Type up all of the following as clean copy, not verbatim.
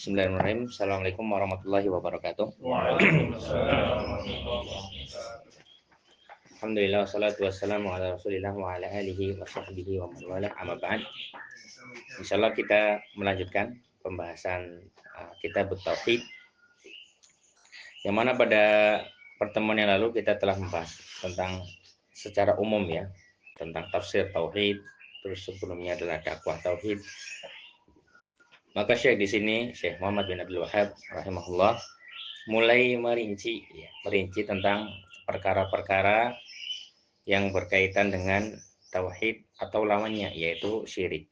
Bismillahirrahmanirrahim. Assalamualaikum warahmatullahi wabarakatuh. Alhamdulillah wassalatu wassalamu ala Rasulillah wa ala alihi wa sahbihi wa man wala amma ba'd. Insyaallah kita melanjutkan pembahasan kitab Tauhid. Yang mana pada pertemuan yang lalu kita telah membahas tentang secara umum ya, tentang tafsir tauhid, terus sebelumnya adalah dakwah tauhid. Maka Syekh di sini, Syekh Muhammad bin Abdul Wahhab rahimahullah mulai merinci tentang perkara-perkara yang berkaitan dengan tauhid atau lawannya, yaitu syirik.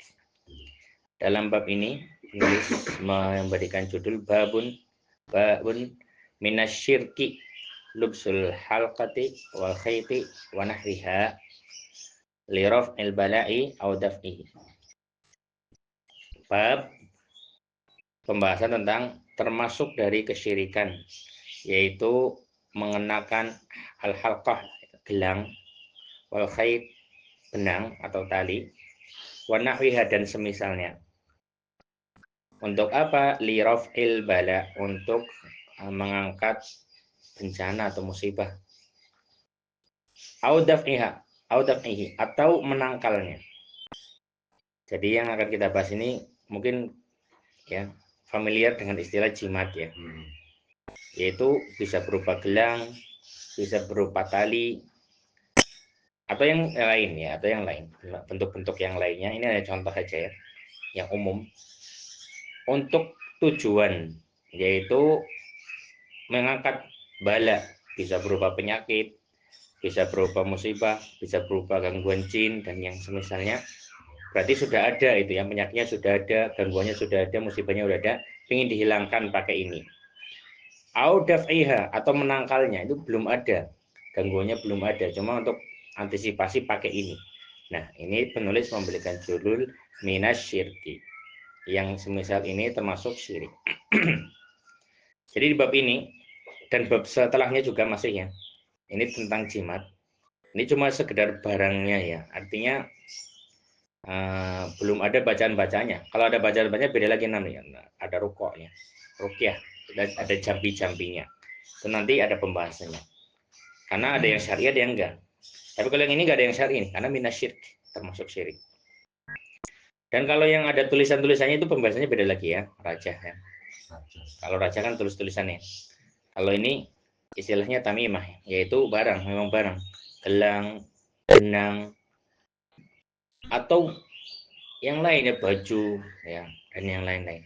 Dalam bab ini penulis memberikan judul babun minasyirki lubsul halqati wal khayti wa nahriha li raf'il bala'i aw daf'ihi. Bab pembahasan tentang termasuk dari kesyirikan, yaitu mengenakan al-halqah, gelang, wal khayt, benang atau tali, wa nahwiha, dan semisalnya. Untuk apa? Li raf'il bala, untuk mengangkat bencana atau musibah. Au daf'ihi, atau menangkalnya. Jadi yang akan kita bahas ini mungkin ya familiar dengan istilah jimat ya, yaitu bisa berupa gelang, bisa berupa tali, atau yang lain ya, atau yang lain bentuk-bentuk yang lainnya. Ini ada contoh aja ya, yang umum untuk tujuan yaitu mengangkat bala, bisa berupa penyakit, bisa berupa musibah, bisa berupa gangguan jin dan yang semisalnya. Berarti sudah ada itu ya, penyakitnya sudah ada, gangguannya sudah ada, musibahnya sudah ada, ingin dihilangkan pakai ini. Au daf'iha, atau menangkalnya, itu belum ada, gangguannya belum ada, cuma untuk antisipasi pakai ini. Nah, ini penulis memberikan judul minasyirki, yang semisal ini termasuk syirik. Jadi di bab ini dan bab setelahnya juga masih ya, ini tentang jimat. Ini cuma sekedar barangnya ya, artinya belum ada bacaan-bacanya. Kalau ada bacaan-bacanya beda lagi namanya. Ada rukoknya, rukyah, ada jambi-jambinya. Itu nanti ada pembahasannya. Karena ada yang syariah, ada yang enggak. Tapi kalau yang ini enggak ada yang syariah, karena minasyirk, termasuk syirik. Dan kalau yang ada tulisan-tulisannya itu pembahasannya beda lagi ya, rajah ya. Kalau rajah kan tulis-tulisannya. Kalau ini istilahnya tamimah, yaitu barang, memang barang. Gelang, benang, atau yang lainnya, baju ya, dan yang lain-lain.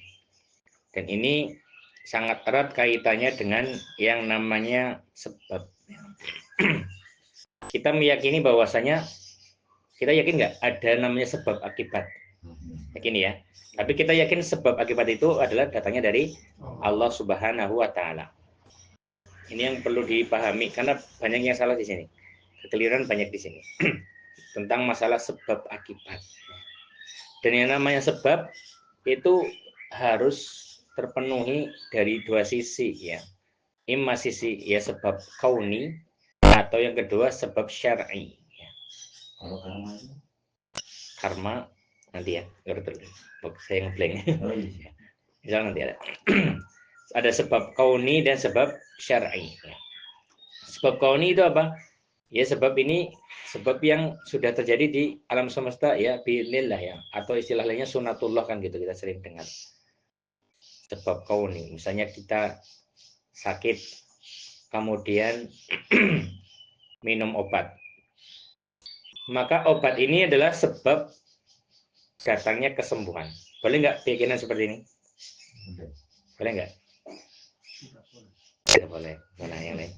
Dan ini sangat erat kaitannya dengan yang namanya sebab. Kita meyakini bahwasanya, kita yakin nggak ada namanya sebab akibat? Yakin ya. Tapi kita yakin sebab akibat itu adalah datangnya dari Allah Subhanahu wa taala. Ini yang perlu dipahami karena banyak yang salah di sini. Kekeliruan banyak di sini. Tentang masalah sebab akibat. Dan yang namanya sebab itu harus terpenuhi dari dua sisi ya. Imma sisi ya sebab kauni, atau yang kedua sebab syar'i ya. Kalau karma nanti ya, saya ngeblank. Misal nanti ada. Ada sebab kauni dan sebab syar'i ya. Sebab kauni itu apa? Ya sebab ini sebab yang sudah terjadi di alam semesta ya, bi'nillah ya, atau istilah lainnya sunatullah kan gitu, kita sering dengar. Sebab kauni, misalnya kita sakit kemudian minum obat, maka obat ini adalah sebab datangnya kesembuhan. Boleh nggak keyakinan seperti ini? Boleh nggak? Tidak boleh. Mana yang lain?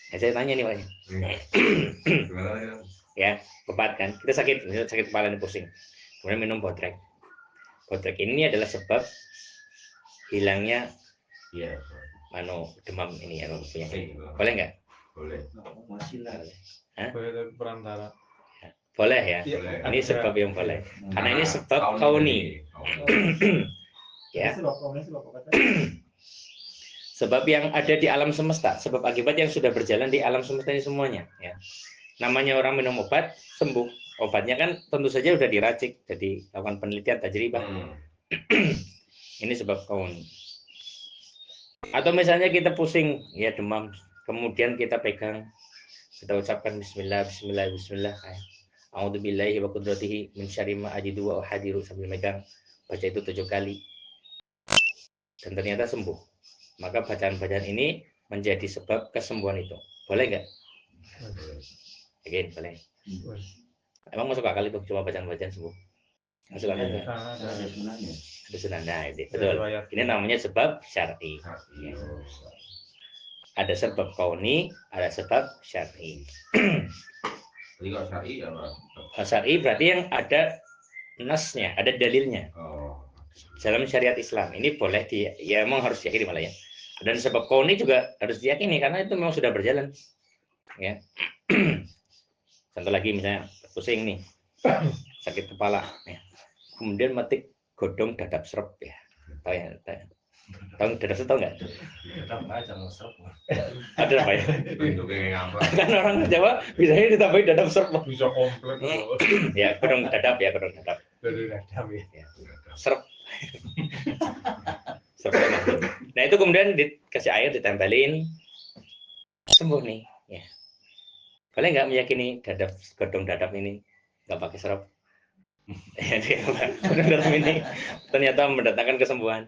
Saya tanya nih Pak. Ya, obat kan. Kita sakit kepala ini, pusing. Kemudian minum Bodrek. Bodrek ini adalah sebab hilangnya demam ini ya, penyakit. Boleh nggak? Boleh. Boleh perantara. Boleh ya. Ini sebab yang boleh. Karena ini sebab kauni. Ya. Sebab yang ada di alam semesta, sebab akibat yang sudah berjalan di alam semesta ini semuanya ya. Namanya orang minum obat sembuh, obatnya kan tentu saja sudah diracik, jadi lakukan penelitian tajribah. Ini sebab kauni. Atau misalnya kita pusing, ya demam, kemudian kita pegang, kita ucapkan Bismillah, Bismillah, Bismillah. A'udzubillahi wa qudratihi min syarri ma ajidu wa uhadiru, sambil megang, baca itu 7 kali. Dan ternyata sembuh. Maka bacaan-bacaan ini menjadi sebab kesembuhan itu. Boleh nggak? Oke, boleh. Emang masuk akal itu cuma bacaan-bacaan sembuh? Masuk akal nggak? Ada sunahnya. Itu betul. Ini namanya sebab syar'i. Ada sebab kauni, ada sebab syar'i. Jadi kalau syar'i apa? Syar'i berarti yang ada nasnya, ada dalilnya. Dalam syariat Islam ini boleh ya memang harus diyakini malah ya. Dan sebab kauni juga harus diyakini karena itu memang sudah berjalan. Ya. Contoh lagi misalnya pusing nih, sakit kepala, ya. Kemudian metik godong dadap serep ya. Tahu ya? Tahu dadap serep tahu nggak? Ada apa ya? Kan orang Jawa biasanya ditambahin dadap serep. Bisa komplit. Ya godong dadap ya, godong dadap. Ya. Serep. Nah itu kemudian dikasih air, ditempelin, sembuh nih. Ya. Boleh nggak meyakini godong dadap ini nggak pakai serep? Godong dadap ini ternyata mendatangkan kesembuhan.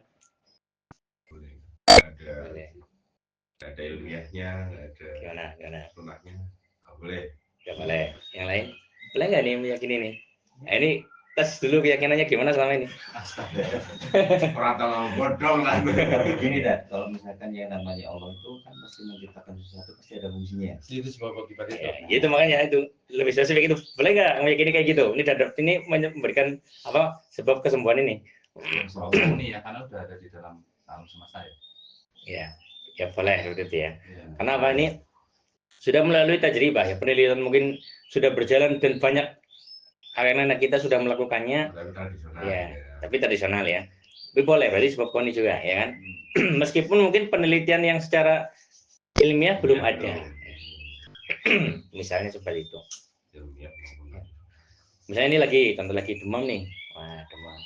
Ada ilmiahnya, ada gimana? sunahnya, nggak boleh. Nggak boleh. Yang lain boleh nggak nih meyakini nih? Nah, ini tes dulu keyakinannya gimana selama ini. Orang tahu bodong lah. Gini dah, kalau misalkan yang namanya Allah itu kan pasti menciptakan sesuatu, pasti ada fungsinya. Itu sebab akibat itu. Ya, itu makanya itu lebih spesifik itu. Boleh nggak meyakini kayak gitu? Ini dadap ini memberikan apa sebab kesembuhan ini? Soal ini ya karena udah ada di dalam alam semesta ya. Ya boleh begitu ya. Ya. Karena apa ini sudah melalui tajribah ya, penelitian mungkin sudah berjalan dan banyak anak-anak kita sudah melakukannya. Tapi tradisional. Ya, tapi tradisional ya. Tapi boleh berarti sebab koni juga ya kan. Meskipun mungkin penelitian yang secara ilmiah belum ada. Misalnya seperti itu. Misalnya ini lagi contoh lagi demam nih. Wah, demam.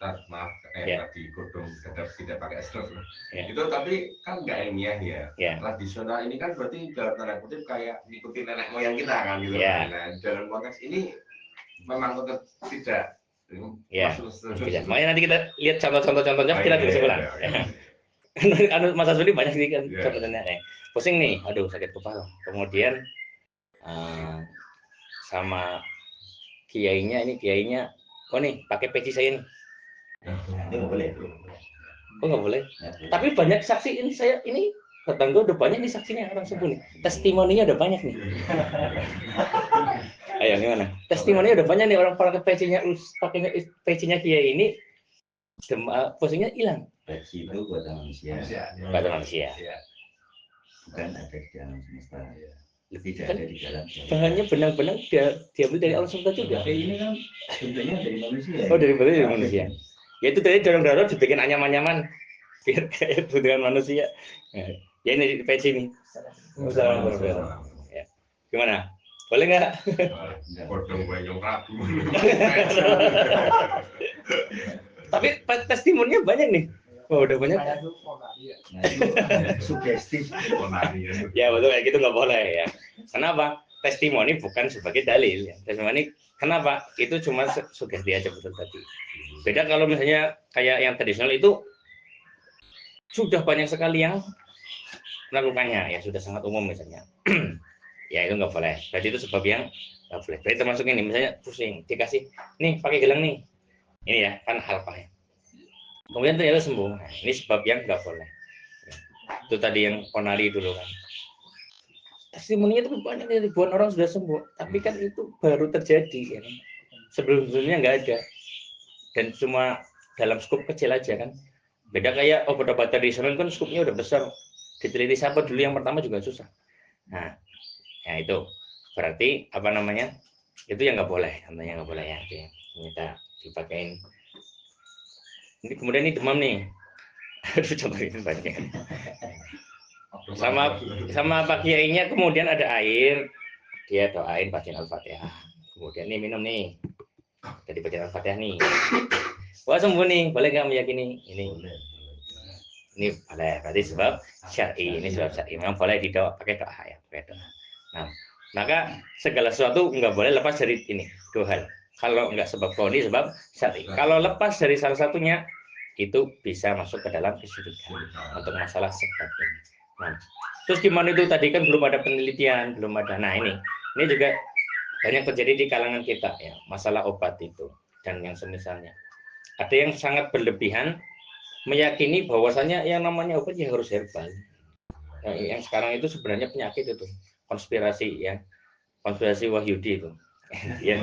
Maaf, Ya. tadi godong dadap tidak pakai serep. Ya. Itu tapi kan nggak ilmiah ya. Ya. Tradisional ini kan berarti dalam tanda kutip kayak ngikutin nenek moyang kita kan gitu. Ya. Nah, dalam konteks ini memang tetap tidak. Ya. Tidak. Makanya nanti kita lihat contoh-contohnya kita di sebelah. Anu Mas Asuli banyak sih kan contohnya. Pusing nih, aduh sakit kepala. Kemudian sama kiainya, oh nih pakai peci saya nih. Itu nggak boleh. Oh nggak boleh. Tapi banyak saksi ini saya ini tetangga udah banyak nih saksinya orang sembuh nih. Testimoninya udah banyak nih. Ayo gimana? Testimoninya udah banyak nih orang pakai pecinya kiai ini pusingnya hilang. Peci itu buatan manusia. Buatan manusia. Bukan ada di alam semesta. Tidak ada di dalam. Bahannya benang-benang diambil dari alam semesta juga. Ini kan bentuknya dari manusia. Oh dari manusia. Ya itu tadi dorong-dorong dibikin anyaman-anyaman biar kayak dengan manusia. Ya ini peci nih. Ya. Gimana? Boleh nggak? Godong bayang ragu. Tapi testimoninya banyak nih. Oh, udah banyak. Sugestif. Ya betul kayak gitu nggak boleh ya. Kenapa? Testimoni bukan sebagai dalil. Ya. Testimoni kenapa? Itu cuma sugesti aja betul tadi. Beda kalau misalnya kayak yang tradisional itu sudah banyak sekali yang melakukannya ya sudah sangat umum misalnya. Ya itu nggak boleh. Berarti itu sebab yang nggak boleh. Berarti termasuk ini misalnya pusing dikasih nih pakai gelang nih. Ini ya kan halpah ya. Kemudian ternyata sembuh. Nah, ini sebab yang nggak boleh. Ya. Itu tadi yang ponari dulu kan. Testimoninya itu banyak ribuan orang sudah sembuh. Tapi kan itu baru terjadi. Ya. Sebelum-sebelumnya nggak ada. Dan cuma dalam skup kecil aja kan. Beda kayak obat-obat tradisional kan skupnya udah besar. Diteliti siapa dulu yang pertama juga susah. Nah, ya itu berarti apa namanya? Itu yang nggak boleh. Contohnya nggak boleh ya. Kita dipakein. Ini kemudian ini demam nih. Aduh contoh ini banyak. Sama Pak Kiainya kemudian ada air. Dia doain bacaan Al-Fatihah. Kemudian nih minum nih. Jadi bacaan Al-Fatihah nih. Wah sembuh nih. Boleh nggak meyakini ini? Ini boleh, berarti sebab syar'i. Ini sebab syar'i. Memang boleh didoa pakai doa ya, pakai doa. Nah, maka segala sesuatu nggak boleh lepas dari ini dua hal. Kalau nggak sebab kauni, sebab syar'i. Kalau lepas dari salah satunya, itu bisa masuk ke dalam kesyirikan untuk masalah sebab ini. Nah, terus gimana itu tadi kan belum ada penelitian, belum ada. Nah ini juga banyak terjadi di kalangan kita ya, masalah obat itu dan yang semisalnya. Ada yang sangat berlebihan meyakini bahwasanya yang namanya obat ya harus herbal. Yang sekarang itu sebenarnya penyakit itu konspirasi ya, konspirasi Wahyudi itu. Ya,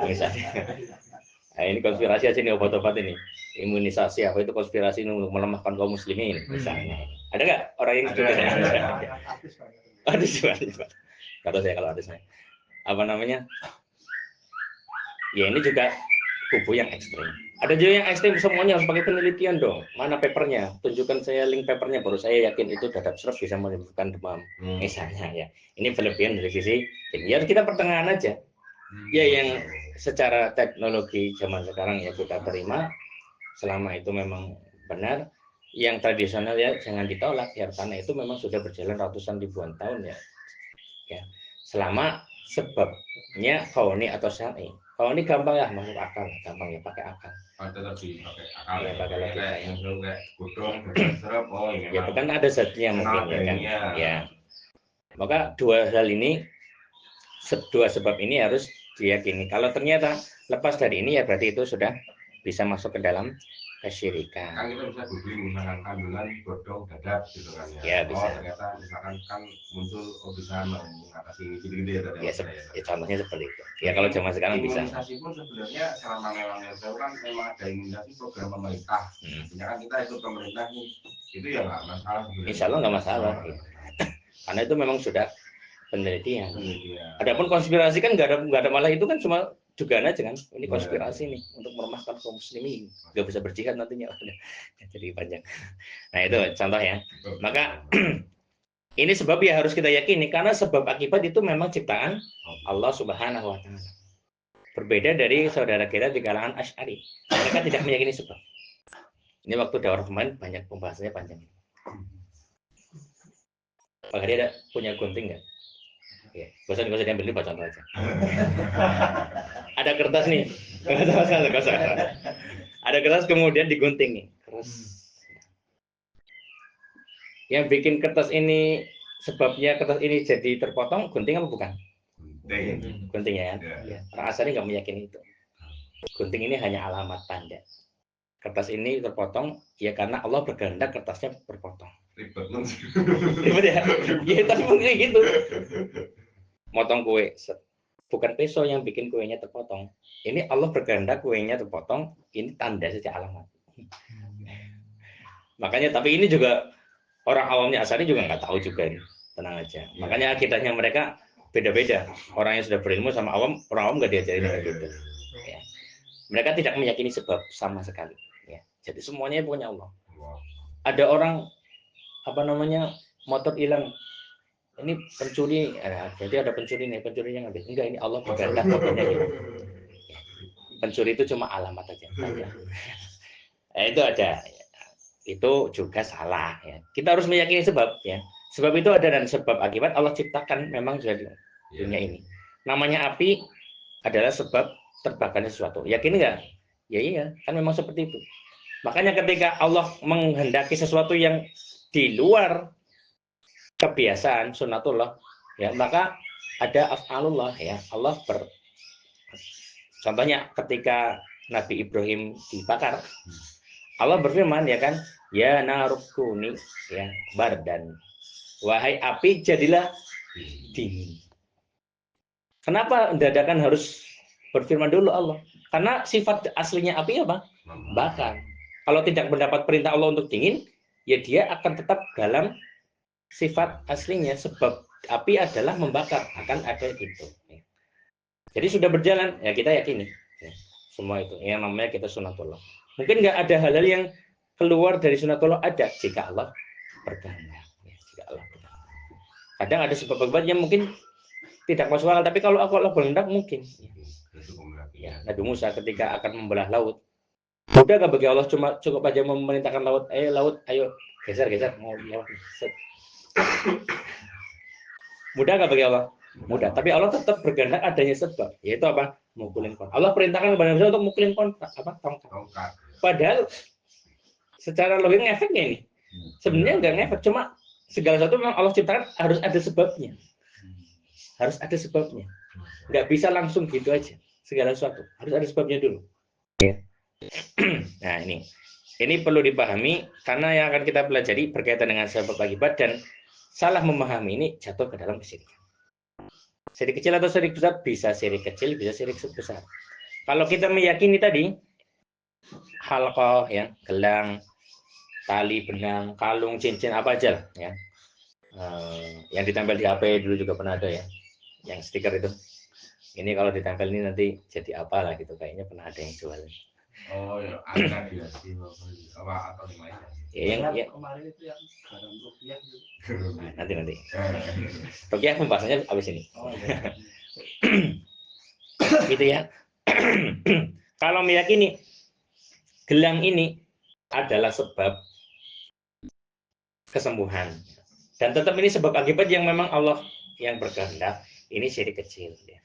misalnya. Nah, ini konspirasi aja nih obat-obat ini, imunisasi apa itu konspirasi ini untuk melemahkan kaum muslimin misalnya. Ada nggak orang yang sudah ada? Kata saya kalau ada saya. Apa namanya? Ya ini juga kubu yang ekstrim. Ada juga yang ekstrim semuanya harus pakai penelitian dong. Mana papernya? Tunjukkan saya link papernya baru saya yakin itu dadap serap bisa menimbulkan demam. Misalnya ya. Ini berlebihan dari sisi ini. Ya kita pertengahan aja. Ya yang secara teknologi zaman sekarang ya kita terima selama itu memang benar. Yang tradisional ya jangan ditolak ya karena itu memang sudah berjalan ratusan ribuan tahun ya. Ya. Selama sebabnya kauni atau syar'i. Kauni gampang ya masuk akal, gampang ya pakai akal. Lebih pakai akal Ya, pakai logika ya. yang kayak godong, serap, oh ini Ya bukan ada zatnya mungkin ya kan. Ya. Maka dua hal ini, dua sebab ini harus diyakini. Kalau ternyata lepas dari ini ya berarti itu sudah bisa masuk ke dalam kesyirikan. Kan kita bisa googling misalkan kandungan godong dadap gitu kan ya. Ya bisa. Ternyata misalkan kan muncul bisa mengatasi gitu-gitu ya. Ya contohnya seperti itu. Ya kalau zaman sekarang bisa. Imunisasi pun sebenarnya selama memang yang saya kan memang ada imunisasi program pemerintah. Misalkan kita ikut pemerintah nih, itu ya nggak masalah. Insya Allah nggak masalah. Ya. Karena itu memang sudah penelitian. Adapun konspirasi kan nggak ada malah itu kan cuma dugaan aja kan. Ini konspirasi nih untuk melemahkan kaum muslimin. Nggak bisa berjihad nantinya. Jadi panjang. Nah itu contoh ya. Maka ini sebab ya harus kita yakini karena sebab akibat itu memang ciptaan Allah Subhanahu wa taala. Berbeda dari saudara kita di kalangan Asy'ari. Mereka tidak meyakini sebab. Ini waktu dakwah kemarin banyak pembahasannya panjang. Pak Hadi ada punya gunting nggak? Ya, gak usah diambil, baca contoh aja. Ada kertas nih, ada kertas kemudian digunting nih, keras. Yang bikin kertas ini sebabnya kertas ini jadi terpotong, gunting apa bukan? Gunting ya. Ya. Orang Asy'ari nggak meyakini itu. Gunting ini hanya alamat tanda. Kertas ini terpotong ya karena Allah berkehendak kertasnya berpotong. Ribet ya? Ya tapi mungkin gitu. Motong kue, bukan pisau yang bikin kuenya terpotong. Ini Allah berkehendak kuenya terpotong. Ini tanda saja alamat. Makanya tapi ini juga orang awamnya Asy'ari juga nggak tahu juga ini. Tenang aja. Makanya akidahnya mereka beda-beda. Orang yang sudah berilmu sama awam, orang awam nggak diajarin dengan gitu. Ya. Mereka tidak meyakini sebab sama sekali. Ya. Jadi semuanya punya Allah. Ada orang apa namanya motor hilang. Ini pencuri, jadi ada pencuri nih, pencurinya ngambil. Enggak, ini Allah berkehendak motornya gitu. Ya. Pencuri itu cuma alamat aja. Itu ada. Itu juga salah. Ya. Kita harus meyakini sebab. Ya. Sebab itu ada dan sebab akibat Allah ciptakan memang jadi dunia ini. Namanya api adalah sebab terbakarnya sesuatu. Yakin enggak? Ya iya, kan memang seperti itu. Makanya ketika Allah menghendaki sesuatu yang di luar kebiasaan sunnatullah ya maka ada af'alullah ya Allah contohnya ketika Nabi Ibrahim dibakar Allah berfirman ya kan ya narukuni ya bardan wahai api jadilah dingin. Kenapa dadakan harus berfirman dulu Allah? Karena sifat aslinya api apa? Bakar. Kalau tidak mendapat perintah Allah untuk dingin ya dia akan tetap dalam sifat aslinya sebab api adalah membakar akan ada gitu. Jadi sudah berjalan ya kita yakini ya, semua itu yang namanya kita sunatullah. Mungkin nggak ada hal-hal yang keluar dari sunatullah ada jika Allah berkehendak. Ya, jika Allah berkehendak. Kadang ada sebab-sebab yang mungkin tidak masuk akal tapi kalau Allah berkehendak mungkin. Ya, Nabi Musa ketika akan membelah laut Mudah gak bagi Allah cuma cukup aja memerintahkan laut, ayo geser mau lewat. Set. Mudah gak bagi Allah? Mudah. Tapi Allah tetap berkehendak adanya sebab, yaitu apa? Mukulin kon. Allah perintahkan kepada manusia untuk mukulin kon, tongkat. Padahal secara logika ngefeknya ini. Sebenarnya nggak ngefek, cuma segala sesuatu memang Allah ciptakan harus ada sebabnya. Harus ada sebabnya. Nggak bisa langsung gitu aja. Segala sesuatu harus ada sebabnya dulu. Ya. Nah ini perlu dipahami karena yang akan kita pelajari berkaitan dengan sebab akibat, dan salah memahami ini jatuh ke dalam kesyirikan. Syirik kecil atau syirik besar, bisa syirik kecil, bisa syirik besar. Kalau kita meyakini tadi halqah, ya, gelang, tali, benang, kalung, cincin, apa aja lah, ya. Yang ditempel di HP dulu juga pernah ada ya, yang stiker itu. Ini kalau ditempel ini nanti jadi apa lah gitu, kayaknya pernah ada yang jual. Oh ya, ada ya sih, apa atau yang lain? Ya, Kemarin itu yang garam rupiah itu. Nah, nanti. Rupiah pembahasannya habis ini. Oh iya. Gitu ya. Kalau meyakini gelang ini adalah sebab kesembuhan, dan tetap ini sebab akibat yang memang Allah yang berkehendak, ini syirik kecil ya.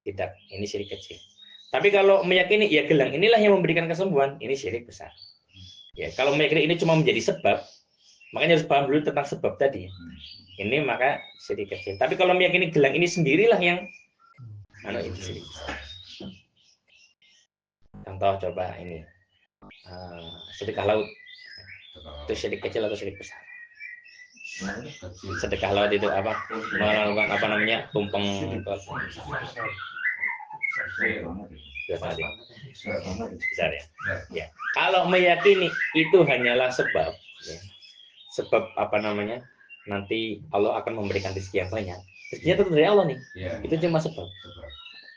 Tidak, ini syirik kecil. Tapi kalau meyakini ya gelang inilah yang memberikan kesembuhan, ini syirik besar. Ya, kalau meyakini ini cuma menjadi sebab, makanya harus paham dulu tentang sebab tadi. Ini maka syirik kecil. Tapi kalau meyakini gelang ini sendirilah yang itu syirik besar. Contoh coba ini sedekah laut, itu syirik kecil atau syirik besar? Sedekah laut itu apa? Melakukan apa namanya, tumpeng besar ya. Ya. Kalau meyakini itu hanyalah sebab, ya, sebab apa namanya, nanti Allah akan memberikan rezeki yang banyak. Rezekinya itu dari Allah nih. Itu cuma sebab.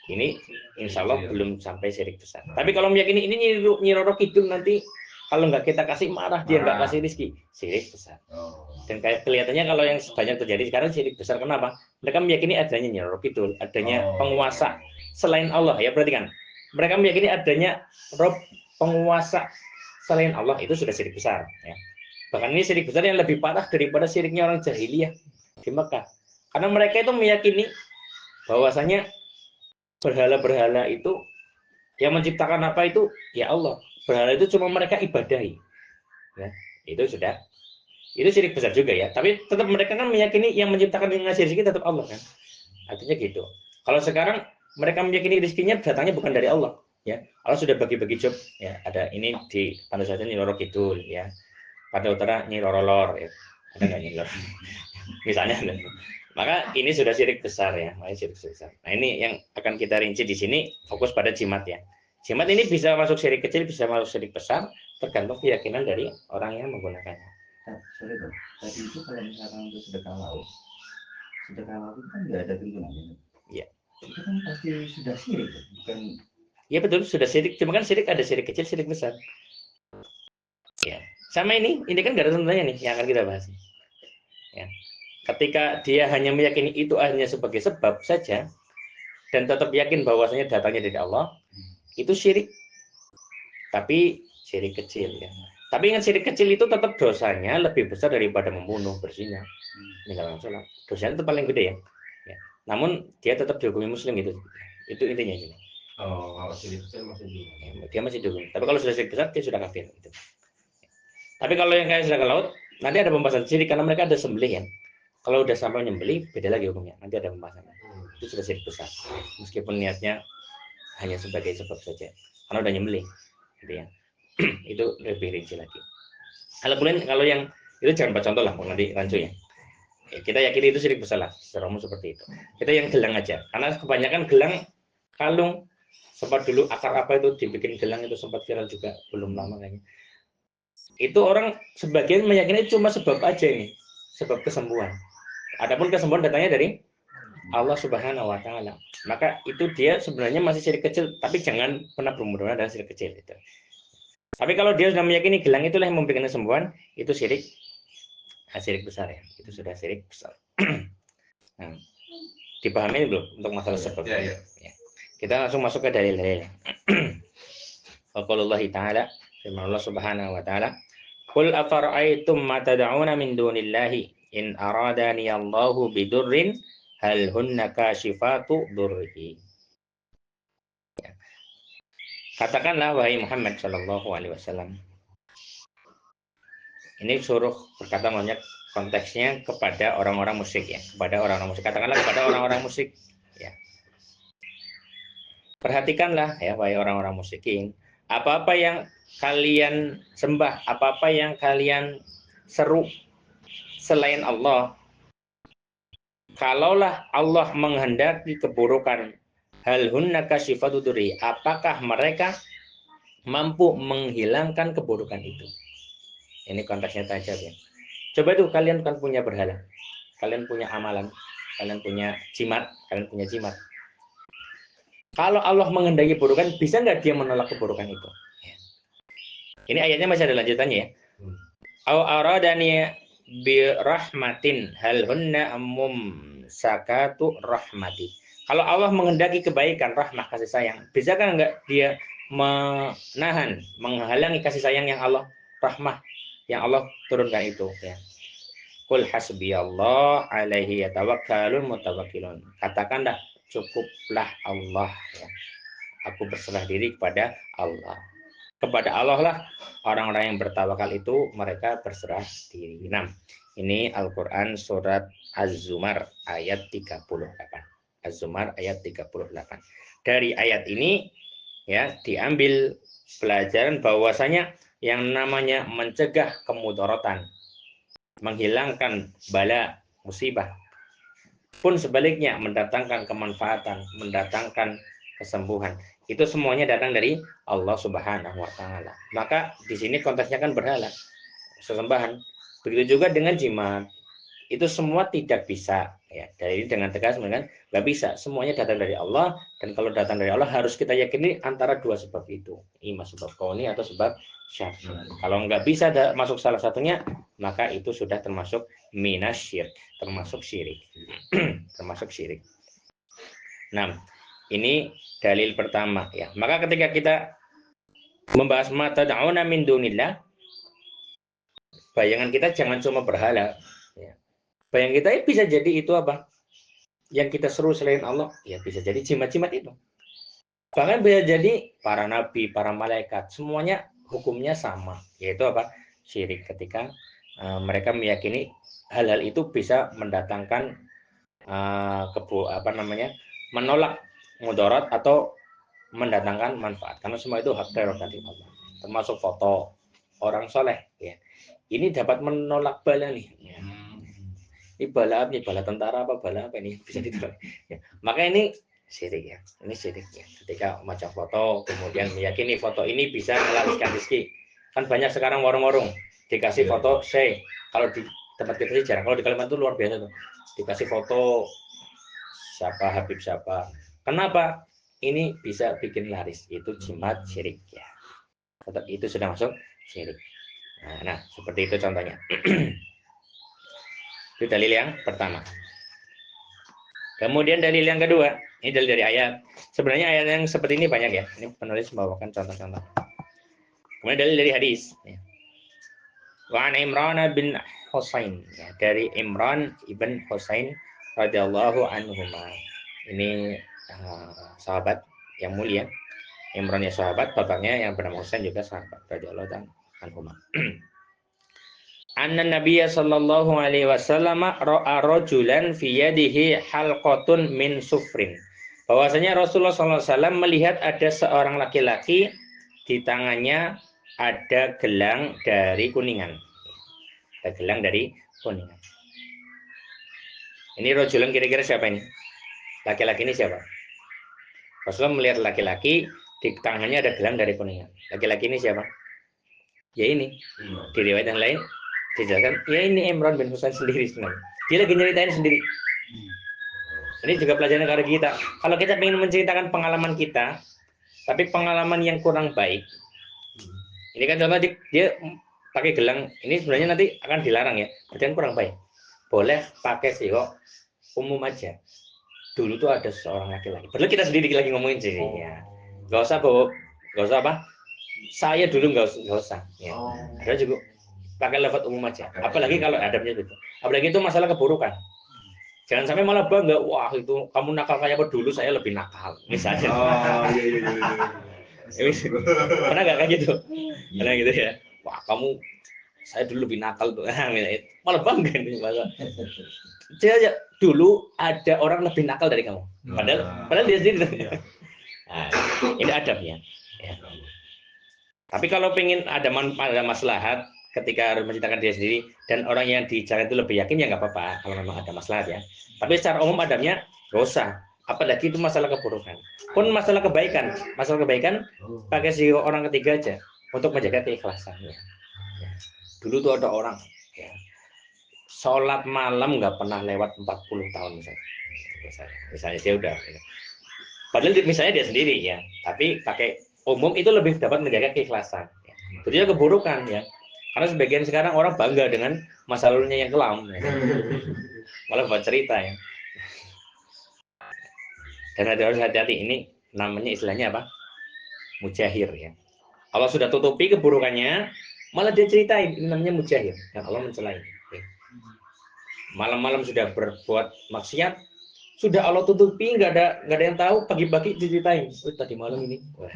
Ini insya Allah belum sampai syirik besar. Tapi kalau meyakini ini Nyiroro Kidul nanti kalau nggak kita kasih marah, dia nggak kasih rezeki, syirik besar. Dan kayak kelihatannya kalau yang banyak terjadi sekarang syirik besar, kenapa? Mereka meyakini adanya Nyiroro Kidul, adanya penguasa selain Allah, ya berarti kan? Mereka meyakini adanya Rob, penguasa selain Allah, itu sudah syirik besar. Ya. Bahkan ini syirik besar yang lebih parah daripada syiriknya orang jahiliyah di Mekah. Karena mereka itu meyakini bahwasanya berhala-berhala itu yang menciptakan apa itu ya Allah. Berhala itu cuma mereka ibadahi. Ya, itu sudah. Itu syirik besar juga ya. Tapi tetap mereka kan meyakini yang menciptakan dan ngasih rezeki tetap Allah kan. Artinya gitu. Kalau sekarang mereka meyakini rezekinya datangnya bukan dari Allah. Ya, Allah sudah bagi-bagi job. Ya, ada ini di Pantai Selatan Nyiroro Kidul. Ya, Pantai Utara Nyiroro Lor. Ya. Ada nggak Nyiroro? Misalnya. Maka ini sudah syirik besar ya. Syirik besar. Nah ini yang akan kita rinci di sini, fokus pada jimat ya. Jimat ini bisa masuk syirik kecil, bisa masuk syirik besar, tergantung keyakinan dari orang yang menggunakannya. Sorry bro, tadi itu kalau misalkan untuk sedekah laut itu kan nggak ada tuntunannya. Iya. Itu kan pasti sudah syirik, bukan? Iya betul, sudah syirik. Cuma kan syirik ada syirik kecil, syirik besar. Ya, sama ini kan nggak ada tuntunannya nih yang akan kita bahas. Ya. Ketika dia hanya meyakini itu hanya sebagai sebab saja dan tetap yakin bahwasanya datangnya dari Allah, itu syirik. Tapi syirik kecil ya. Tapi ingat syirik kecil itu tetap dosanya lebih besar daripada membunuh, berzina. Meninggalkan sholat. Dosanya itu paling gede ya. Ya. Namun dia tetap dihukumi muslim itu. Itu intinya ini. Oh, kalau syirik kecil masih dulu. Ya, dia masih dihukumi. Tapi kalau sudah syirik besar dia sudah kafir gitu. Tapi kalau yang kayak sedekah laut nanti ada pembahasan syirik karena mereka ada sembelih ya. Kalau udah sampai nyembelih beda lagi hukumnya. Nanti ada pembahasannya. Itu sudah syirik besar. Meskipun niatnya hanya sebagai sebab saja. Karena udah nyembelih. Gitu ya. Itu lebih rinci lagi. Kalau yang itu jangan buat contoh lah, nanti rancu ya. Kita yakin itu syirik besar lah, secara umum seperti itu. Kita yang gelang aja, karena kebanyakan gelang, kalung, sempat dulu akar apa itu dibikin gelang itu sempat viral juga, belum lama kayaknya. Itu orang sebagian meyakini cuma sebab aja ini, sebab kesembuhan. Adapun kesembuhan datangnya dari Allah Subhanahu wa Ta'ala. Maka itu dia sebenarnya masih syirik kecil, tapi jangan pernah bermudah dengan syirik kecil itu. Tapi kalau dia sudah meyakini gelang itulah yang memberikan kesembuhan, itu syirik, syirik besar ya. Itu sudah syirik besar. Nah, dipahami belum untuk masalah sebab? Ya. Kita langsung masuk ke dalil-dalil. Faqaulullahi ta'ala, firman Allah Subhanahu wa ta'ala, "Qul afara'aytum ma tad'una min dunillahi in aradani Allahu bidurrin hal hunna kashifatu durrihi." Katakanlah wahai Muhammad sallallahu alaihi wasallam. Ini suruh berkata monyet konteksnya kepada orang-orang musyrik ya, kepada orang-orang musyrik. Katakanlah kepada orang-orang musyrik ya. Perhatikanlah ya wahai orang-orang musyrikin, apa-apa yang kalian sembah, apa-apa yang kalian seru selain Allah, kalaulah Allah menghendaki keburukan, hal hunna kashifatu durri, apakah mereka mampu menghilangkan keburukan itu? Ini konteksnya tajam ya. Coba tuh kalian kan punya berhala, kalian punya amalan, kalian punya jimat, Kalau Allah menghendaki keburukan, bisa nggak dia menolak keburukan itu? Ini ayatnya masih ada lanjutannya ya. Au aradani bi rahmatin hal hunna mumsakatu rahmati. Kalau Allah menghendaki kebaikan, rahmah, kasih sayang, bisakah enggak dia menahan, menghalangi kasih sayang yang Allah, rahmah yang Allah turunkan itu ya. Qul hasbiyallah alaihi yatawakkalul mutawakkilun. Katakanlah cukuplah Allah ya. Aku berserah diri kepada Allah. Kepada Allah lah orang-orang yang bertawakal itu mereka berserah diri. 6. Ini Al-Qur'an surat Az-Zumar ayat 38. Az-Zumar ayat 38. Dari ayat ini ya diambil pelajaran bahwasanya yang namanya mencegah kemudaratan, menghilangkan bala, musibah, pun sebaliknya mendatangkan kemanfaatan, mendatangkan kesembuhan. Itu semuanya datang dari Allah Subhanahu wa taala. Maka di sini konteksnya kan berhala, sesembahan. Begitu juga dengan jimat. Itu semua tidak bisa ya. Dari dengan tegas mengatakan nggak bisa. Semuanya datang dari Allah, dan kalau datang dari Allah harus kita yakini antara dua sebab itu. Ima sebab kauni atau sebab syar'i. Kalau nggak bisa masuk salah satunya, maka itu sudah termasuk minasyirk, termasuk syirik. Termasuk syirik. Nah, ini dalil pertama ya. Maka ketika kita membahas mata da'una min dunillah, bayangan kita jangan cuma berhala ya. Bayangan kita bisa jadi itu apa? Yang kita seru selain Allah, ya bisa jadi jimat-jimat itu. Bahkan bisa jadi para nabi, para malaikat, semuanya hukumnya sama, yaitu apa? Syirik, ketika mereka meyakini hal-hal itu bisa mendatangkan menolak mudarat atau mendatangkan manfaat, karena semua itu hak prerogatif Allah. Termasuk foto orang soleh ya. Ini dapat menolak bala nih ya. Ini bala apa nih? Bala tentara apa bala apa ini bisa ditolak ya. Maka ini syirik ya. Ini syirik ya. Ketika macam foto kemudian meyakini foto ini bisa melariskan rezeki. Kan banyak sekarang warung-warung dikasih foto saya. Kalau di tempat kita sih jarang. Kalau di Kalimantan itu luar biasa tuh. Dikasih foto siapa Habib siapa. Kenapa? Ini bisa bikin laris. Itu jimat syirik ya. Tetap itu sudah masuk syirik. Nah, seperti itu contohnya. Itu dalil yang pertama. Kemudian dalil yang kedua, ini dalil dari ayat. Sebenarnya ayat yang seperti ini banyak ya. Ini penulis membawakan contoh-contoh. Kemudian dalil dari hadis. Wa an Imran bin Husain, ya, dari Imran ibn Husain radhiyallahu anhuma. Ini sahabat yang mulia. Imran ya sahabat, bapaknya yang bernama Husain juga sahabat radhiyallahu anhuma. Anna Nabiyya sallallahu alaihi wasallam ra'a rajulan fi yadihi halqatun min sufrin. Bahwasanya Rasulullah sallallahu alaihi wasallam melihat ada seorang laki-laki di tangannya ada gelang dari kuningan. Ada gelang dari kuningan. Ini rajulan kira-kira siapa ini? Laki-laki ini siapa? Rasulullah melihat laki-laki di tangannya ada gelang dari kuningan. Laki-laki ini siapa? Ya ini. Di riwayat yang lain dijelaskan, ya ini Imran bin Husain sendiri sebenarnya. Dia lagi nyeritain sendiri. Ini juga pelajaran kepada kita. Kalau kita ingin menceritakan pengalaman kita, tapi pengalaman yang kurang baik. Ini kan contoh dia pakai gelang, ini sebenarnya nanti akan dilarang ya. Berarti kan kurang baik. Boleh pakai siwak umum aja. Dulu tuh ada seorang laki-laki. Padahal kita sendiri lagi ngomongin sini ya. Gak usah bawa, gak usah apa? saya dulu nggak usah. Ya. Ada juga pakai lafaz umum aja. Apalagi kalau adabnya gitu. Apalagi itu masalah keburukan. Jangan sampai malah bangga, wah itu kamu nakal kayak apa dulu, saya lebih nakal. Misalnya. Pernah nggak kayak gitu? Pernah gitu ya? Wah kamu, saya dulu lebih nakal tuh. Malah bangga nih malah. Jadi dulu ada orang lebih nakal dari kamu. Padahal dia sendiri. Nah, ini adabnya. Ya. Tapi kalau pengen ada maslahat ketika harus menceritakan dia sendiri dan orang yang dijaga itu lebih yakin ya nggak apa-apa kalau memang ada maslahat ya. Tapi secara umum adabnya nggak usah. Apalagi itu masalah keburukan. Pun masalah kebaikan pakai si orang ketiga aja untuk menjaga keikhlasannya. Ya. Dulu tuh ada orang ya, sholat malam nggak pernah lewat 40 tahun misalnya dia udah. Ya. Padahal misalnya dia sendiri ya, tapi pakai umum itu lebih dapat menjaga keikhlasan. Ya. Jadi keburukan ya, karena sebagian sekarang orang bangga dengan masa lalunya yang kelam, ya. Malah buat cerita ya. Dan harus hati-hati, ini namanya istilahnya apa? Mujahir ya. Allah sudah tutupi keburukannya, malah dia ceritain, ini namanya mujahir. Dan Allah mencela ini. Ya. Malam-malam sudah berbuat maksiat, sudah Allah tutupi, nggak ada yang tahu, pagi-pagi diceritain. Oh, tadi malam ini, wah,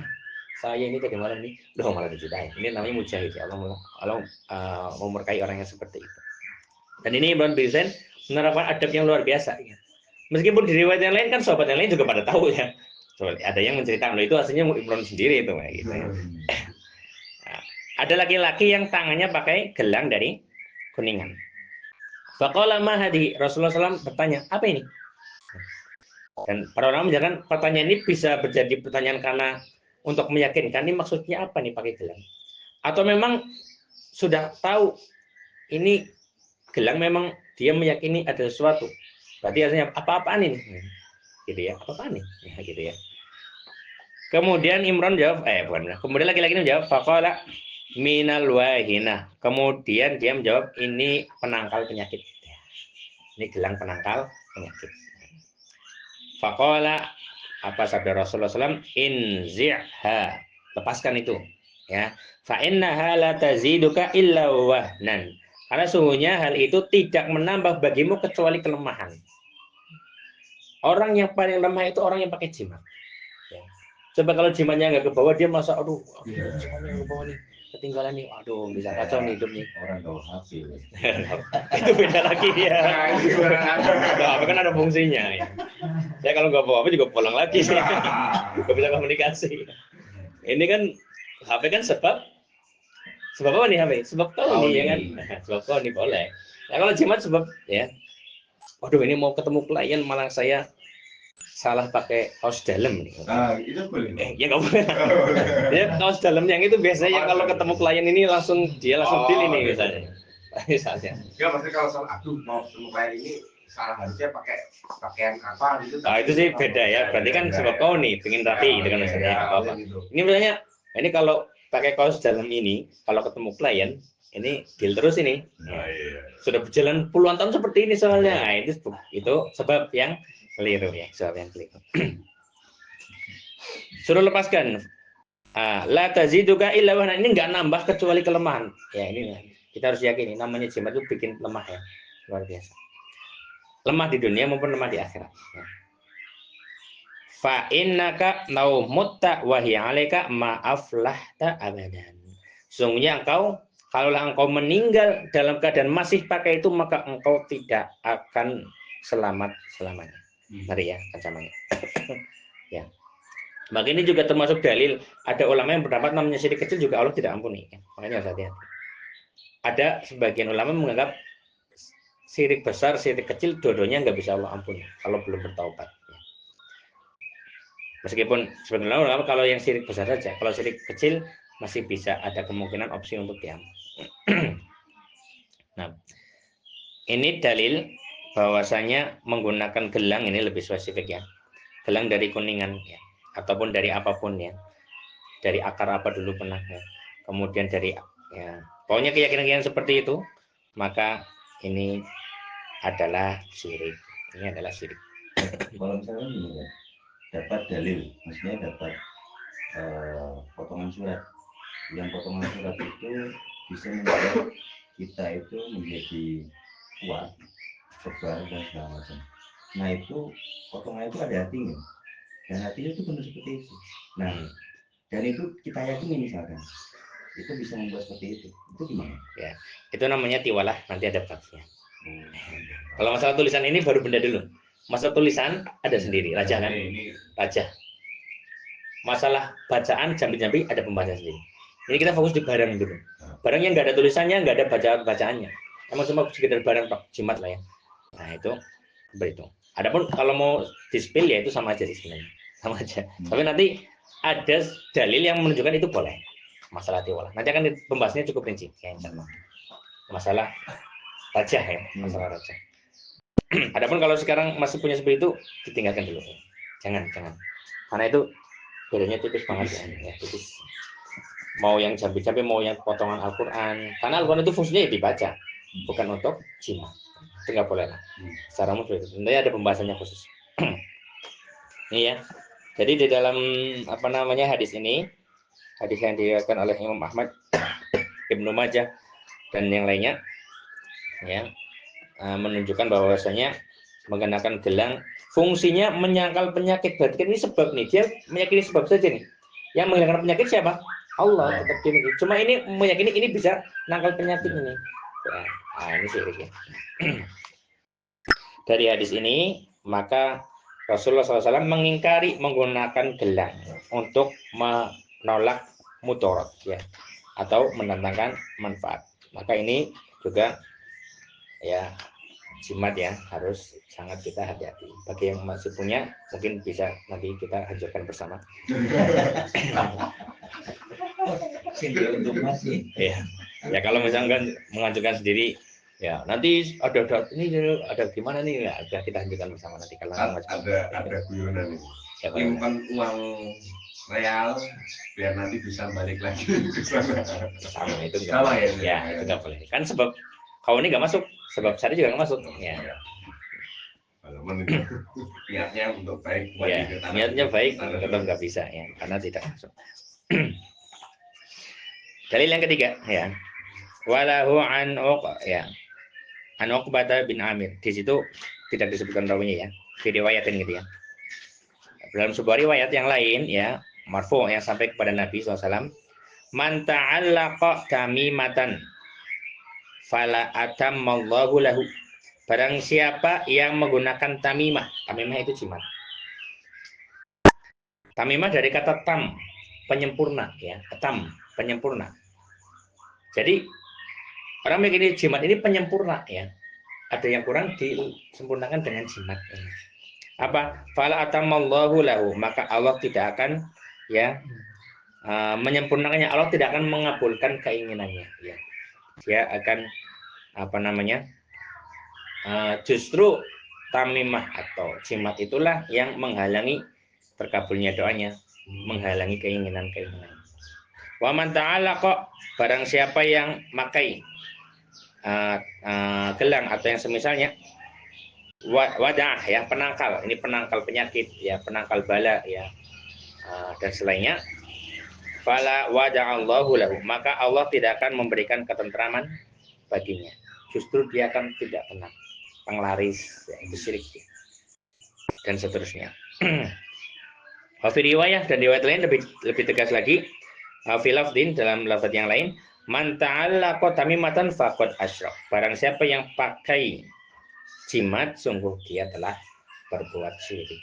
saya ini tadi malam ini, udah malah diceritain. Ini namanya mujahid ya. Allah memberkahi orang yang seperti itu. Dan ini Imran bin Husain menerapkan adab yang luar biasa. Ya. Meskipun di riwayat yang lain kan sahabat yang lain juga pada tahu ya. So, ada yang menceritakan, itu aslinya Imran sendiri itu, gitu ya. Nah, ada laki-laki yang tangannya pakai gelang dari kuningan. Faqala ma hadi, Rasulullah SAW bertanya, apa ini? Dan para ulama menjelaskan pertanyaan ini bisa menjadi pertanyaan karena untuk meyakinkan ini maksudnya apa nih pakai gelang, atau memang sudah tahu ini gelang, memang dia meyakini ada sesuatu, berarti artinya apa-apaan ini, gitu ya, apa-apaan nih, ya, gitu ya. Kemudian Imran jawab, kemudian laki-laki ini menjawab, faqala minal wahina, kemudian dia menjawab ini penangkal penyakit, ini gelang penangkal penyakit. Faqala, apa sabda Rasulullah SAW, inzi'ha, lepaskan itu ya, fa innaha la taziduka illa wahnan, karena sungguhnya hal itu tidak menambah bagimu kecuali kelemahan. Orang yang paling lemah itu orang yang pakai jimat ya. Coba kalau jimatnya nggak ke bawah, dia merasa aduh jimatnya ke bawah nih, ketinggalan nih, aduh bisa kacau nih hidup nih. Orang tahu HP. Itu beda lagi ya. Nah, kan ada fungsinya ya. Ya kalau nggak bawa HP juga pulang lagi sih. Nggak bisa komunikasi. Ini kan HP kan sebab apa nih HP? Sebab tahu nih ya kan. Sebab tahu nih boleh. Nah kalau jimat sebab ya. Waduh ini mau ketemu klien malah saya salah pakai kaos dalam nih. Itu boleh. Ya nggak boleh. Ya kaos dalam yang itu biasanya kalau ketemu klien ini langsung deal ini misalnya. Misalnya. Ya maksudnya kalau soal aduh mau ketemu klien ini salah, harusnya pakai pakaian apa gitu. Nah, itu sih beda ya. Berarti kan sebab kau nih pengen rapi dengan misalnya apa. Ini misalnya ini kalau pakai kaos dalam ini, kalau ketemu klien ini deal terus ini. Sudah berjalan puluhan tahun seperti ini soalnya. Nah, itu sebab yang keliru ya, sebab yang keliru. Suruh lepaskan. La taziduka illa wahnan, ini enggak nambah kecuali kelemahan. Ya ini kita harus yakini, namanya jimat itu bikin lemah ya, luar biasa. Lemah di dunia maupun lemah di akhirat. Ya. Fa innaka law mutta wa hiya 'alaika ma aflahta abadan. Sungguhnya engkau, kalaulah engkau meninggal dalam keadaan masih pakai itu, maka engkau tidak akan selamat selamanya. Mari ya, kacamanya. Ya. Maka ini juga termasuk dalil, ada ulama yang berpendapat namanya syirik kecil juga Allah tidak ampuni. Ya. Makanya hati-hati. Ada sebagian ulama menganggap syirik besar, syirik kecil, dua-duanya nggak bisa Allah ampuni kalau belum bertaubat. Ya. Meskipun sebenarnya kalau yang syirik besar saja, kalau syirik kecil masih bisa ada kemungkinan opsi untuk diampuni. Nah, ini dalil bahwasanya menggunakan gelang ini lebih spesifik ya. Gelang dari kuningan ya, ataupun dari apapun ya. Dari akar apa dulu pernah ya. Kemudian dari ya, pokoknya keyakinan seperti itu, maka ini adalah syirik. Ini adalah syirik. Kalau misalnya ini dapat dalil, maksudnya dapat potongan surat yang potongan surat itu bisa membuat kita itu menjadi kuat, sabar dan segala macam. Nah itu potongan itu ada hatinya, dan hatinya itu benar seperti itu. Nah dan itu kita yakini misalkan itu bisa membuat seperti itu gimana? Ya, itu namanya tiwalah, nanti ada babnya. Kalau masalah tulisan ini baru benda dulu. Masalah tulisan ada sendiri, raja kan? Raja. Masalah bacaan jambi-jambi ada pembaca sendiri. Ini kita fokus di barang dulu. Barang yang nggak ada tulisannya, nggak ada bacaannya. Emang cuma sekedar barang jimat lah ya. Nah itu begitu. Adapun kalau mau di-spill ya itu sama aja sih sebenarnya, sama aja. Tapi nanti ada dalil yang menunjukkan itu boleh. Masalah tiwalah. Nanti akan pembahasannya cukup rinci. Ya, masalah raja ya, masalah raja. Adapun kalau sekarang masih punya seperti itu, ditinggalkan dulu. Jangan. Karena itu bedanya tipis banget ya, tipis. Mau yang jambi-jambi, mau yang potongan Al-Quran. Karena Al-Quran itu fungsinya ya dibaca, bukan untuk jimat. Itu nggak boleh lah. Secara umum itu. Nanti ada pembahasannya khusus. Ini ya. Jadi di dalam hadis ini, hadis yang diriwayatkan oleh Imam Ahmad, Ibnu Majah dan yang lainnya, ya, menunjukkan bahwasanya mengenakan gelang fungsinya menyangkal penyakit. Berarti ini sebab nih, dia meyakini sebab saja nih. Yang menghilangkan penyakit siapa? Allah. Tetap gini. Cuma ini meyakini ini bisa nangkal penyakit ini. Nah, ini siriknya. Dari hadis ini maka Rasulullah SAW mengingkari menggunakan gelang untuk menolak mudarat ya, atau mendatangkan manfaat. Maka ini juga ya jimat ya, harus sangat kita hati-hati. Bagi yang masih punya mungkin bisa nanti kita hancurkan bersama. Untuk masih. Ya kalau misalkan menghancurkan sendiri ya nanti ada ini ada gimana nih ya, ada kita hancurkan bersama nanti kalau ada guyonan ini. Simpan uang real biar nanti bisa balik lagi ke sana. Sama itu Sama ya. Ya itu nggak boleh. Kan sebab kau ini nggak masuk, sebab syari juga nggak masuk. Ya. Kalau menunjuk niatnya untuk baik, Ya, niatnya baik tetap nggak bisa ya, karena tidak masuk. Dalil yang ketiga ya. Walahu an ya. An Uqbah bin Amir. Di situ tidak disebutkan rawinya ya. Diriwayatin gitu ya. Dalam sebuah riwayat yang lain ya, marfu yang sampai kepada Nabi SAW, man ta'allaqa tamimatan fala atammallahu lahu. Barang siapa yang menggunakan tamimah. Tamimah itu jimat. Tamimah dari kata tam, penyempurna ya, tam, penyempurna. Jadi orang meyakini jimat ini penyempurna ya. Ada yang kurang disempurnakan dengan jimat ini. Apa? Fala atamallahu lahu, maka Allah tidak akan ya menyempurnakannya. Allah tidak akan mengabulkan keinginannya ya. Dia akan justru tamimah atau jimat itulah yang menghalangi terkabulnya doanya, menghalangi keinginan-keinginan. Wa man ta'ala kok barang siapa yang makai gelang atau yang semisalnya wadah ya, penangkal, ini penangkal penyakit ya, penangkal bala ya, dan selainnya, fala wada'allahu lahu, maka Allah tidak akan memberikan ketentraman baginya, justru dia akan tidak tenang, penglaris ya, itu syirik dan seterusnya. Fi riwayah dan riwayat lain lebih tegas lagi, filafdin dalam lafaz yang lain, man ta'allaqa tamimatan faqad asyrak. Barang siapa yang pakai jimat, sungguh dia telah berbuat syirik.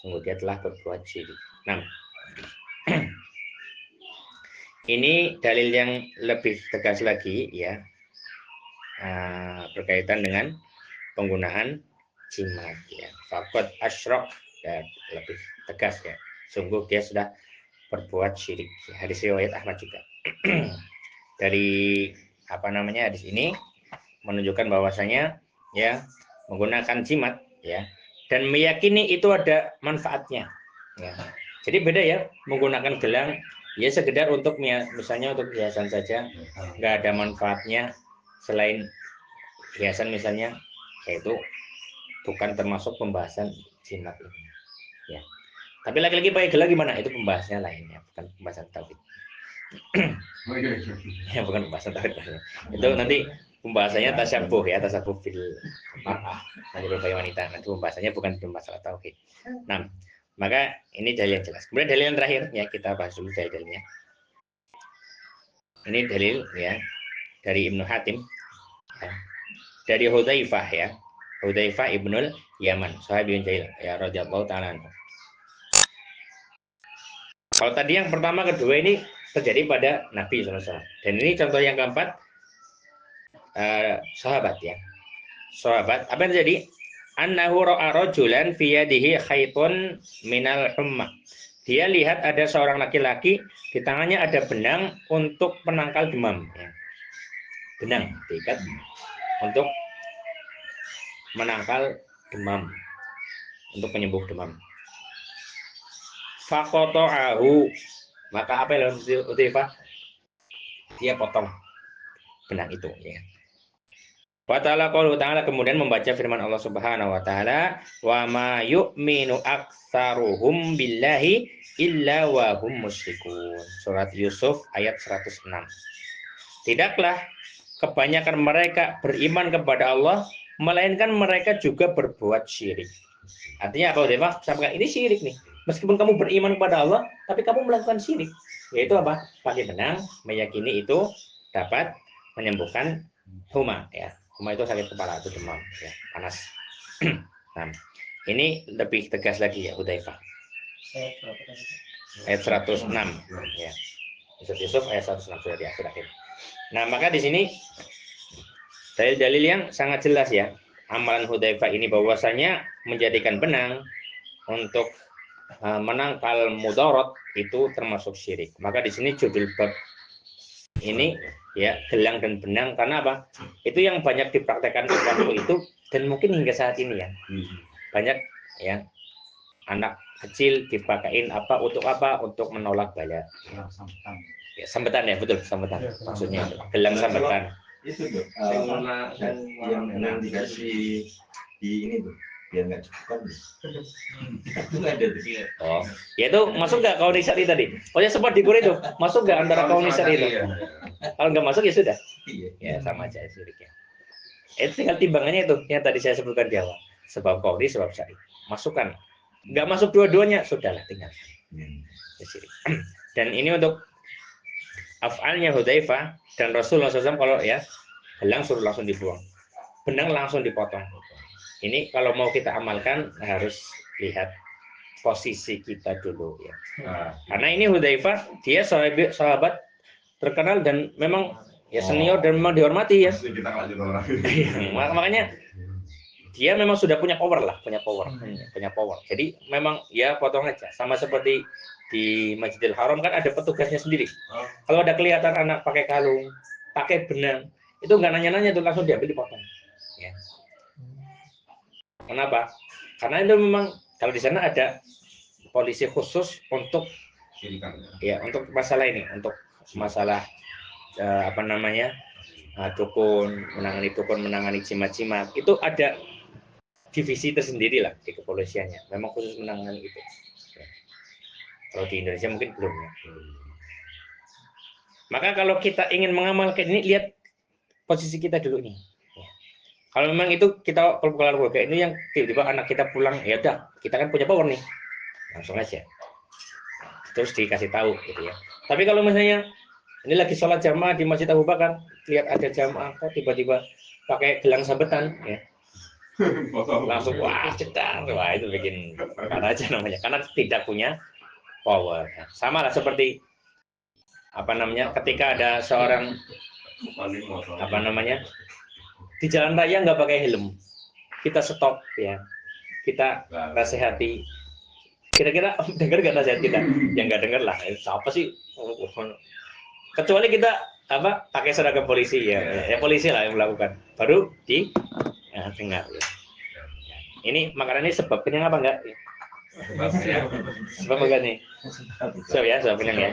Sungguh dia telah berbuat syirik. Nah, ini dalil yang lebih tegas lagi ya, berkaitan dengan penggunaan jimat ya. Faqad asyrak ya, lebih tegas ya. Sungguh dia sudah berbuat syirik. Hadis riwayat Ahmad juga. Dari hadis ini menunjukkan bahwasanya ya menggunakan jimat ya dan meyakini itu ada manfaatnya ya. Jadi beda ya, menggunakan gelang ya sekedar untuk misalnya untuk hiasan saja, nggak ada manfaatnya selain hiasan misalnya, yaitu bukan termasuk pembahasan jimat ini ya. Tapi lagi-lagi pakai gelang gimana, itu pembahasannya lainnya, bukan pembahasan tauhid. Ya bukan pembahasan tauhid. Itu nanti pembahasannya tasyabuh ya, tasyabuh fil mar'ah, nanti berbagai wanita. Nanti pembahasannya bukan masalah tauhid. Nah, maka ini dalil yang jelas. Kemudian dalil yang terakhir ya, kita bahas dulu dalilnya. Ini dalil ya dari Ibnu Hatim ya. Dari Hudzaifah ya. Hudzaifah ibnul Yaman, sahabiyun jahil ya radhiyallahu ta'ala anhu. Kalau tadi yang pertama kedua ini terjadi pada Nabi SAW. Dan ini contoh yang keempat sahabat ya. Sahabat, apa yang terjadi? Annahu ra'a rajulan fi yadihi khaitun minal humma. Dia lihat ada seorang laki-laki di tangannya ada benang untuk penangkal demam ya. Benang diikat untuk menangkal demam, untuk penyembuh demam. Faqata'ahu, maka apa yang Hudzaifah? Dia potong benang itu ya. Wa ta'ala qaulu ta'ala, kemudian membaca firman Allah Subhanahu wa taala, wa ma yu'minu aktsaruhum billahi illa wa hum musyrikun. Surat Yusuf ayat 106. Tidaklah kebanyakan mereka beriman kepada Allah melainkan mereka juga berbuat syirik. Artinya apa, Hudzaifah? Sampaikan ini syirik nih. Meskipun kamu beriman kepada Allah, tapi kamu melakukan syirik. Yaitu apa? Pakai benang, meyakini itu dapat menyembuhkan huma ya. Huma itu sakit kepala atau demam ya, panas. Nah, ini lebih tegas lagi ya Hudzaifah. Ayat 106 ya. Yusuf ayat 106 sudah di akhir-akhir. Nah, maka di sini dalil-dalil yang sangat jelas ya. Amalan Hudzaifah ini bahwasanya menjadikan benang untuk menangkal mudarat itu termasuk syirik. Maka di sini judul bab ini ya, gelang dan benang, karena apa? Itu yang banyak dipraktekkan waktu itu dan mungkin hingga saat ini ya. Banyak ya anak kecil dipakein apa untuk apa? Untuk menolak bala. Ya, sambetan ya, betul, sambetan. Maksudnya gelang sambetan. Itu tuh yang dikasih di ini tuh biar nggak cukup kan. Itu nggak ada tuh. Oh, ya itu masuk nggak kaunisari tadi? Oh ya, sempat dikur itu masuk nggak antara kaunisari itu? Kalau nggak masuk ya sudah. Ya sama aja syiriknya. Itu tinggal timbangannya itu yang tadi saya sebutkan di awal. Sebab kauni, sebab syari. Masukkan. Nggak masuk dua-duanya, sudahlah tinggal. Ya, syirik. Dan ini untuk af'alnya Hudzaifah dan Rasulullah SAW, kalau ya gelang suruh langsung dibuang, benang langsung dipotong. Ini kalau mau kita amalkan harus lihat posisi kita dulu ya. Karena ini Hudzaifah dia sahabat terkenal dan memang ya senior dan memang dihormati ya. Makanya dia memang sudah punya power lah, punya power. Jadi memang ya potong aja. Sama seperti di Masjidil Haram kan ada petugasnya sendiri. Kalau ada kelihatan anak pakai kalung, pakai benang, itu nggak nanya-nanya tuh, langsung diambil dipotong. Ya. Kenapa? Karena itu memang kalau di sana ada polisi khusus untuk ya untuk masalah ini, untuk masalah apa namanya dukun, menangani jimat-jimat. Itu ada divisi tersendiri lah di kepolisiannya. Memang khusus menangani itu. Ya. Kalau di Indonesia mungkin belum ya. Maka kalau kita ingin mengamalkan ini, lihat posisi kita dulu nih. Kalau memang itu kita keluarga ini yang tiba-tiba anak kita pulang, ya udah, kita kan punya power nih, langsung aja terus dikasih tahu gitu ya. Tapi kalau misalnya ini lagi sholat jamaah di Masjid Abu Bakar, lihat ada jamaah kok tiba-tiba pakai gelang sambetan ya, langsung wah cetar, wah itu bikin karena aja namanya, karena tidak punya power. Sama lah seperti apa namanya, ketika ada seorang apa namanya di jalan raya nggak pakai helm, kita stop ya, kita nasihati, kira-kira dengar nggak nasihat kita? Yang nggak dengar lah, apa sih? Kecuali kita apa pakai seragam polisi ya, ya polisi lah yang melakukan, baru di dengar ya. Ini makanannya sebab kenyang apa enggak? Sebab enggak nih? Sebab ya, sebab kenyang ya.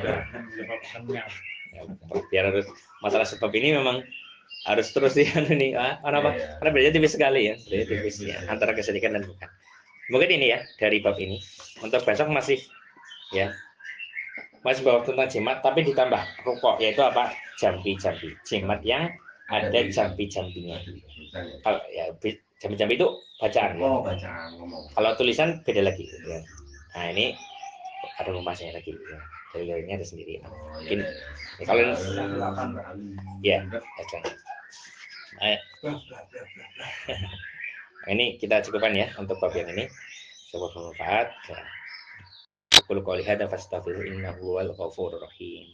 Biar harus masalah sebab ini memang harus terus ya nih, apa? Karena bedanya tipis sekali ya, bedanya tipis ya antara kesedihan dan bukan. Mungkin ini ya dari bab ini. Untuk besok masih ya masih bahas tentang jimat, tapi ditambah rukuk, yaitu apa? Jampi-jampi. Jimat yang ada jampi-jampinya. Kalau ya jampi-jampi itu bacaan. Oh, Ya. bacaan ngomong. Kalau tulisan beda lagi. Ya. Nah ini ada pembahasannya lagi. Ya. Dalilnya ada sendiri. Oh, Mungkin ya. kalau Ya. bacaan. Ini kita cukupkan ya untuk bab yang ini. Semoga bermanfaat. Ya. Qul qouli hadza fastaghfiru innahu huwal ghafurur rahim.